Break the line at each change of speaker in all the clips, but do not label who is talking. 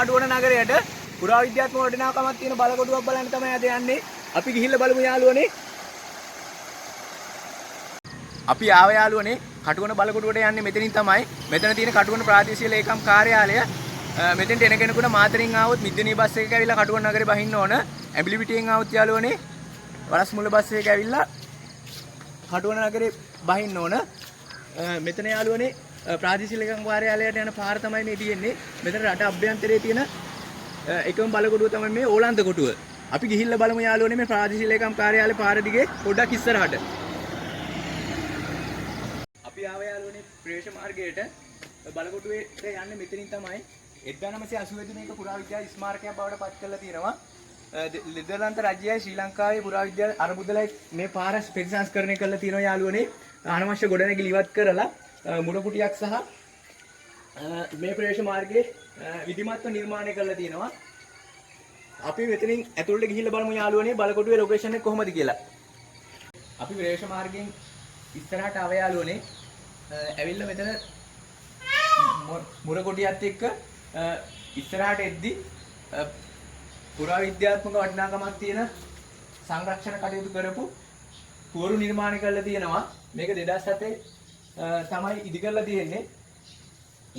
කටුවන නගරයට පුරාවිද්‍යාත්මක වටිනාකමක් තියෙන බලකොටුවක් බලන්න තමයි අද යන්නේ. අපි ගිහිල්ලා බලමු යාළුවනේ. අපි ආව යාළුවනේ කටුවන බලකොටුවට යන්නේ මෙතනින් තමයි. මෙතන තියෙන කටුවන ප්‍රාදේශීය ලේකම් කාර්යාලය. මෙතෙන්ට එන කෙනෙකුට මාතරින් ආවොත් මිද්දනී බස් එකක ඇවිල්ලා කටුවන නගරේ බහින්න ඕන. ඇඹිලි පිටියෙන් ආවොත් යාළුවනේ වලස්මුල බස් එකක ඇවිල්ලා කටුවන නගරේ බහින්න ඕන. මෙතන යාළුවනේ ප්‍රාදේශීය ලේකම් කාර්යාලයට යන පාර තමයි මේ තියෙන්නේ. මෙතන රට අභ්‍යන්තරයේ තියෙන එකම බලකොටුව තමයි මේ ඕලන්ද කොටුව. අපි ගිහිල්ලා බලමු යාළුවනේ මේ ප්‍රාදේශීය ලේකම් කාර්යාලේ පාර දිගේ පොඩ්ඩක් ඉස්සරහට. අපි ආව යාළුවනේ ප්‍රවේශ මාර්ගයට බලකොටුවට යන්නේ මෙතනින් තමයි. 1980 මේක පුරාවිද්‍යා ස්මාරකයක් බවට පත් කරලා තියෙනවා. නෙදර්ලන්ත රජයයි ශ්‍රී ලංකාවේ පුරාවිද්‍යා අරමුදලයි මේ පාර ප්‍රතිසංස්කරණය කරලා තියෙනවා යාළුවනේ. අනවශ්‍ය ගොඩනැගිලි ඉවත් කරලා මුණ කුටියක් සහ මේ ප්‍රවේශ මාර්ගයේ විධිමත්ව නිර්මාණය කරලා තියෙනවා. අපි මෙතනින් ඇතුළට ගිහිල්ලා බලමු යාළුවනේ බලකොටුවේ ලොකේෂන් එක කොහොමද කියලා. අපි ප්‍රවේශ මාර්ගයෙන් ඉස්සරහට ආව යාළුවනේ. ඇවිල්ලා මෙතන මුණ කුටියත් එක්ක ඉස්සරහට එද්දි පුරාවිද්‍යාත්මක වටිනාකමක් තියෙන සංරක්ෂණ කටයුතු කරපු පුවරු නිර්මාණය කරලා තියෙනවා. මේක 2007 තමයි ඉදි කරලා තියෙන්නේ.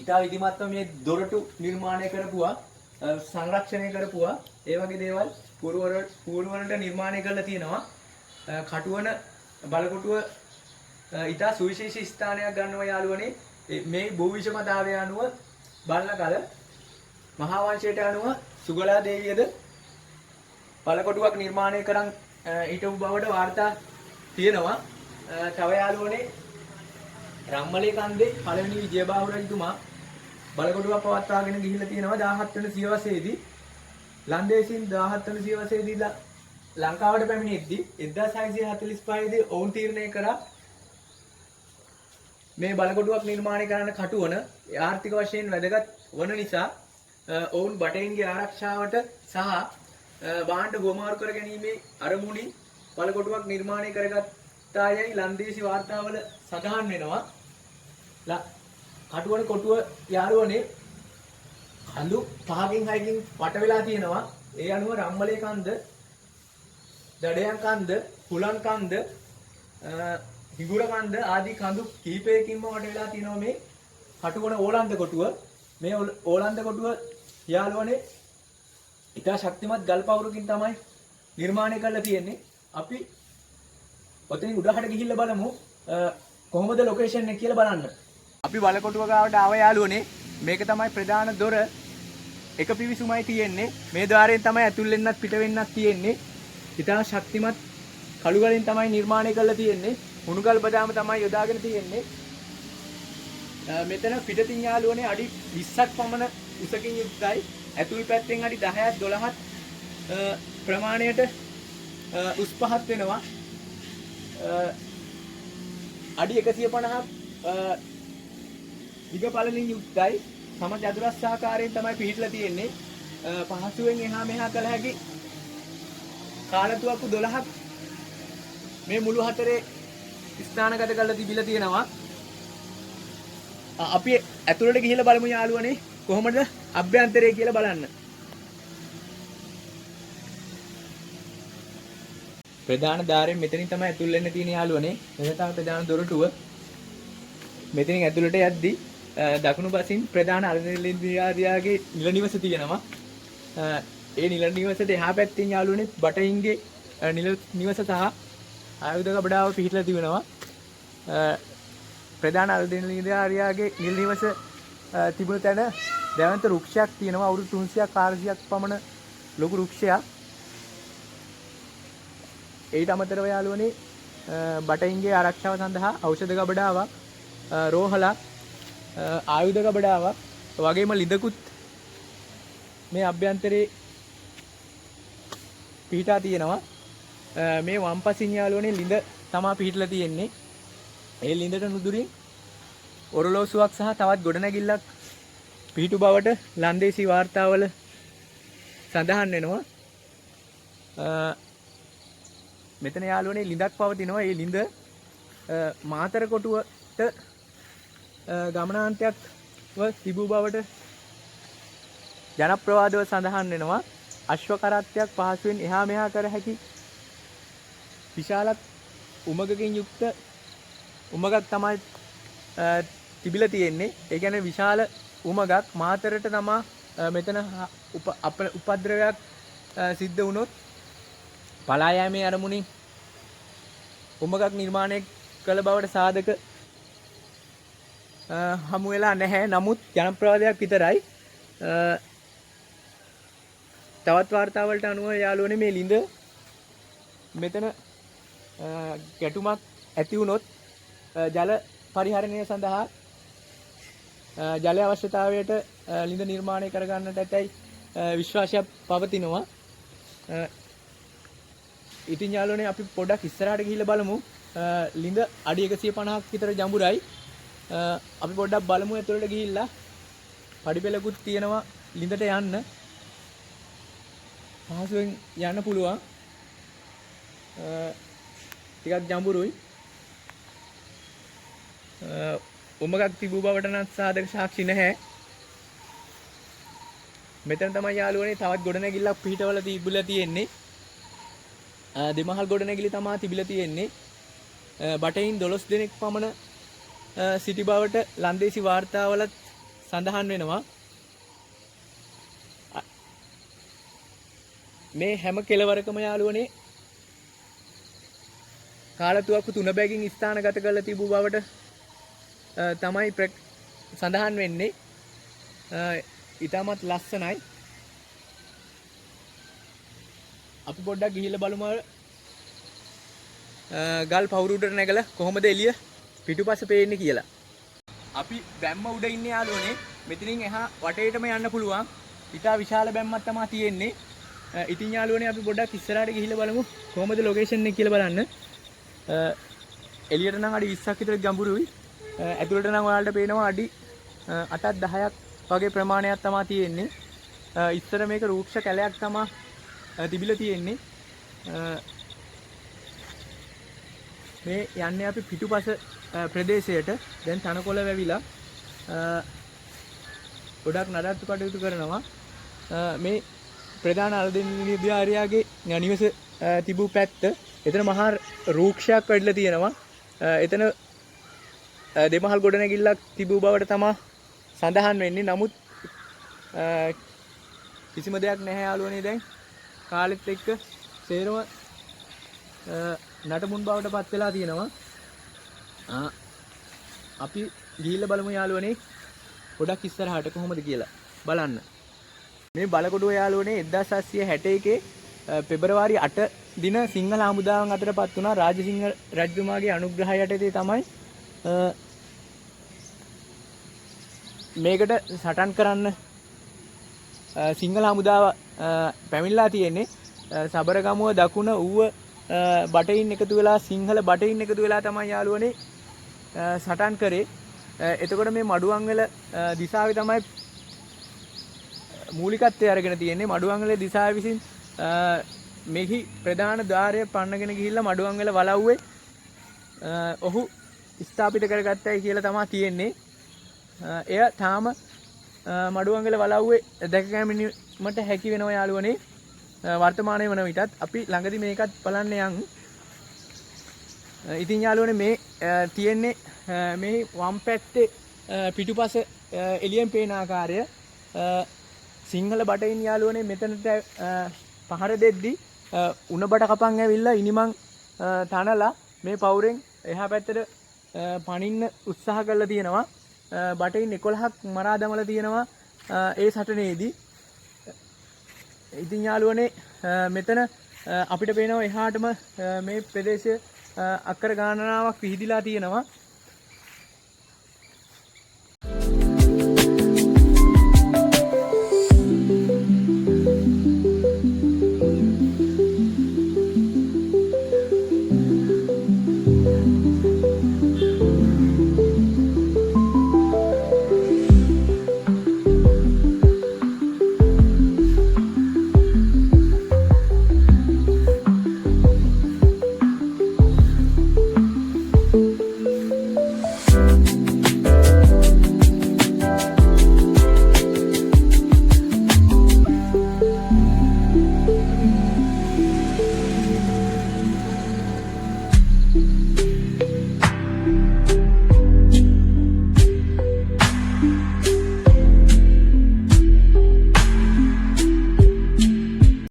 ඉතා විධිමත්ව මේ දොරටු නිර්මාණය කරපුවා, සංරක්ෂණය කරපුවා, ඒ වගේ දේවල් පුවරු වලට නිර්මාණය කරලා තියෙනවා. කටුවන බලකොටුව ඉතා සුවිශේෂී ස්ථානයක් ගන්නවා යාළුවනේ. මේ භූවිෂමතාවය අනුව බලන කල මහා වංශයට අනුව සුගලා දේවියද බලකොටුවක් නිර්මාණය කරන් හිටපු බවට වාර්තා තියෙනවා. තව යාළුවනේ රම්මලේ කන්දේ පළවෙනි විජයබාහු රජතුමා බලකොටුවක් පවත්වාගෙන ගිහිල්ලා තියෙනවා 17 වෙනි සියවසේදී. ලන්දේසින් 17 වෙනි සියවසේදී ලංකාවට පැමිණෙද්දී 1645 දී ඔවුන් තීරණය කරා මේ බලකොටුවක් නිර්මාණය කරන්න කටුවන ආර්ථික වශයෙන් වැදගත් වන නිසා ඔවුන් බටහින්ගේ ආරක්ෂාවට සහ බාණ්ඩ ගොමාරු කර ගැනීමේ අරමුණින් බලකොටුවක් නිර්මාණය කරගත්තායයි ලන්දේසි වාර්තාවල සඳහන් වෙනවා. කටුවන කොටුව යාළුවනේ කඳු 5කින් 6කින් වට වෙලා තියෙනවා. ඒ අනුව රම්මලේ කන්ද, දඩයන් කන්ද, හුලන් කන්ද, හිගුර කන්ද ආදී කඳු කිහිපයකින්ම වට වෙලා තියෙනවා මේ කටුවන ඕලන්ද කොටුව. මේ ඕලන්ද කොටුව යාළුවනේ ඉතා ශක්තිමත් ගල් පවුරකින් තමයි නිර්මාණය කරලා තියෙන්නේ. අපි ඔතනින් උඩහට ගිහිල්ලා බලමු කොහොමද ලොකේෂන් එක කියලා බලන්න. අපි බලකොටුව ගාවට ආව යාළුවනේ. මේක තමයි ප්‍රධාන දොර. එක පිවිසුමයි තියෙන්නේ. මේ ద్వාරයෙන් තමයි ඇතුල් වෙන්නත් පිට වෙන්නත් තියෙන්නේ. ඉතා ශක්තිමත් කළු ගලින් තමයි නිර්මාණය කරලා තියෙන්නේ. හුණුගල් බදාම තමයි යොදාගෙන තියෙන්නේ. මෙතන පිටතින් යාළුවනේ අඩි 20ක් පමණ උසකින් යුක්තයි. ඇතුල් පැත්තෙන් අඩි 10ක් 12ක් ප්‍රමාණයට උස් පහත් වෙනවා. අඩි 150ක් දිග පළලින් යුක්තයි. සම චතුරස්‍රාකාරයෙන් තමයි පිහිටලා තියෙන්නේ. පහසුවෙන් එහා මෙහා කළ හැකි කාලතුවක්කු 12ක් මේ මුළු හතරේ ස්ථානගත කරලා තිබිලා තියෙනවා. අපි ඇතුළට ගිහිල්ලා බලමු යාළුවනේ කොහොමද අභ්‍යන්තරය කියලා බලන්න. ප්‍රධාන ద్వාරයෙන් මෙතනින් තමයි ඇතුල් වෙන්න තියෙන යාළුවනේ. මෙතන තමයි ප්‍රධාන දොරටුව. මෙතනින් ඇතුළට යද්දී දකුණු පසින් ප්‍රධාන අරණිලින්දියාගේ නිල නිවස තියෙනවා. ඒ නිල නිවසට එහා පැත්තෙන් යාළුවනේ බටහින්ගේ නිල නිවස සහ ආයුධ කබඩාව පිහිටලා තිබෙනවා. ප්‍රධාන අරණිලින්දියාගේ නිල නිවස තිබුණු තැන දැවැන්ත වෘක්ෂයක් තියෙනවා. අවුරුදු 300ක් 400ක් පමණ ලොකු වෘක්ෂයක්. ඊට අමතරව යාළුවනේ බටහින්ගේ ආරක්ෂාව සඳහා ඖෂධ ගබඩාවක්, රෝහලක්, ආයුධ ගබඩාවක් වගේම ලිඳකුත් මේ අභ්‍යන්තරේ පිහිටා තියෙනවා. මේ වම්පසින් යාළුවනේ ලිඳ තමා පිහිටලා තියෙන්නේ. ඒ ලිඳට නුදුරින් ඔරලෝසුවක් සහ තවත් ගොඩනැගිල්ලක් පිහිටු බවට ලන්දේසි වාර්තාවල සඳහන් වෙනවා. මෙතන යාළුවනේ ලිඳක් පවතිනවා. ඒ ලිඳ මාතර කොටුවට ගමනාන්තයක්ව තිබූ බවට ජනප්‍රවාදව සඳහන් වෙනවා අශ්ව කරත්තයක් පහසුවෙන් එහා මෙහා කර හැකි විශාලත් උමගකින් යුක්ත උමගක් තමයි තිබිලා තියෙන්නේ. ඒ කියන්නේ විශාල උමගක් මාතරට තමා මෙතන උපද්‍රවයක් සිද්ධ වුණොත් පලා යෑමේ අරමුණින් උමගක් නිර්මාණය කළ බවට සාධක හමු වෙලා නැහැ. නමුත් ජනප්‍රවාදයක් විතරයි. තවත් වාර්තාවලට අනුව යාළුවනේ මේ ලිඳ මෙතන ගැටුමක් ඇති වුණොත් ජල පරිහරණය සඳහා ජල අවශ්‍යතාවයට ලිඳ නිර්මාණය කර ගන්නට ඇතැයි විශ්වාසයක් පවතිනවා. ඉතින් යාළුවනේ අපි පොඩ්ඩක් ඉස්සරහට ගිහිල්ලා බලමු. ලිඳ අඩි 150ක් විතර ජඹුරයි. අපි පොඩ්ඩක් බලමු ඇතුළට ගිහිල්ලා. පඩිපෙළකුත් තියෙනවා ලිඳට යන්න. පහසුවෙන් යන්න පුළුවන්. ටිකක් ජඹුරුයි. උමගක් තිබූ බවට නම් සාධක සාක්ෂි නැහැ. මෙතන තමයි යාළුවනේ තවත් ගොඩනැගිල්ලක් පිහිටවල තිබිලා තියෙන්නේ. දෙමහල් ගොඩනැගිලි තමයි තිබිලා තියෙන්නේ. බටහින් 12 දෙනෙක් පමණ සිටි බවට ලන්දේසි වාර්තාවලත් සඳහන් වෙනවා. මේ හැම කෙළවරකම යාළුවනේ කාලතුවක්කු 3 බැගින් ස්ථානගත කරලා තිබූ බවට තමයි සඳහන් වෙන්නේ. ඊටමත් ලස්සනයි. අපි පොඩ්ඩක් ගිහිල්ලා බලමු ගල් පවුරුඩට නැගලා කොහොමද එළිය පිටුපස පේන්නේ කියලා. අපි බැම්ම උඩ ඉන්නේ යාළුවනේ. මෙතනින් එහා වටේටම යන්න පුළුවන්. ඊටා විශාල බැම්මක් තමයි තියෙන්නේ. ඉතින් යාළුවනේ අපි පොඩ්ඩක් ඉස්සරහට ගිහිල්ලා බලමු කොහොමද ලොකේෂන් එක කියලා බලන්න. එළියට නම් අඩි 20ක් විතර ගැඹුරුයි. ඇතුළට නම් ඔයාලට පේනවා අඩි 8ක් 10ක් වගේ ප්‍රමාණයක් තමයි තියෙන්නේ. ඉස්සර මේක රූක්ෂ කැලයක් තමයි තිබිලා තියෙන්නේ. මේ යන්නේ අපි පිටුපස ප්‍රදේශයට. දැන් තනකොළ වැවිලා ගොඩක් නඩත්තු කටයුතු කරනවා. මේ ප්‍රධාන අලදෙනියාගේ නිවස තිබූ පැත්ත. එතන මහා රූක්ෂයක් වැඩිලා තියෙනවා. එතන දෙමහල් ගොඩනැගිල්ලක් තිබූ බවට තමයි සඳහන් වෙන්නේ. නමුත් කිසිම දෙයක් නැහැ යාළුවනේ. දැන් කාලෙත් එක්ක සේරම නටමුන් බවට පත් වෙලා තියෙනවා. අපි ගිහිල්ලා බලමු යාළුවනේ පොඩක් ඉස්සරහට කොහොමද කියලා බලන්න. මේ බලකොඩුව යාළුවනේ 1761 පෙබරවාරි 8 දින සිංහල හමුදාවන් අතරපත් වුණා. රාජසිංහ රජතුමාගේ අනුග්‍රහය යටතේ තමයි මේකට සටන් කරන්න සිංහල හමුදාව පැමිණලා තියෙන්නේ. සබරගමුව දකුණ ඌව බටයින් එකතු වෙලා සිංහල බටයින් එකතු වෙලා තමයි යාළුවනේ සටන් කරේ. එතකොට මේ මඩුවන්වල දිසාවේ තමයි මූලිකත්වය අරගෙන තියෙන්නේ. මඩුවන්වල දිසාව විසින් මෙහි ප්‍රධාන ద్వාරය පන්නගෙන ගිහිල්ලා මඩුවන්වල වලව්වේ ඔහු ස්ථාපිත කරගත්තයි කියලා තමයි තියෙන්නේ. එය තාම මඩුවන්වල වලව්වේ දැක ගැනීමට හැකි වෙනවා යාළුවනේ. වර්තමානයේ වන විටත් අපි ළඟදි මේකත් බලන්න යන්. ඉතින් යාළුවනේ මේ තියෙන්නේ මේ වම් පැත්තේ පිටුපස එළියෙන් පේන ආකාරය. සිංහල බටයින් යාළුවනේ මෙතනට පහර දෙද්දි උණබට කපන් ඇවිල්ලා ඉනිමන් තනලා මේ පවුරෙන් එහා පැත්තට පනින්න උත්සාහ කරලා තියෙනවා. බටයින් 11ක් මරා දමලා තියෙනවා ඒ සටනේදී. ඉතින් යාළුවනේ මෙතන අපිට පේනවා එහාටම මේ ප්‍රදේශය අක්කර ගණනාවක් විහිදිලා තියෙනවා.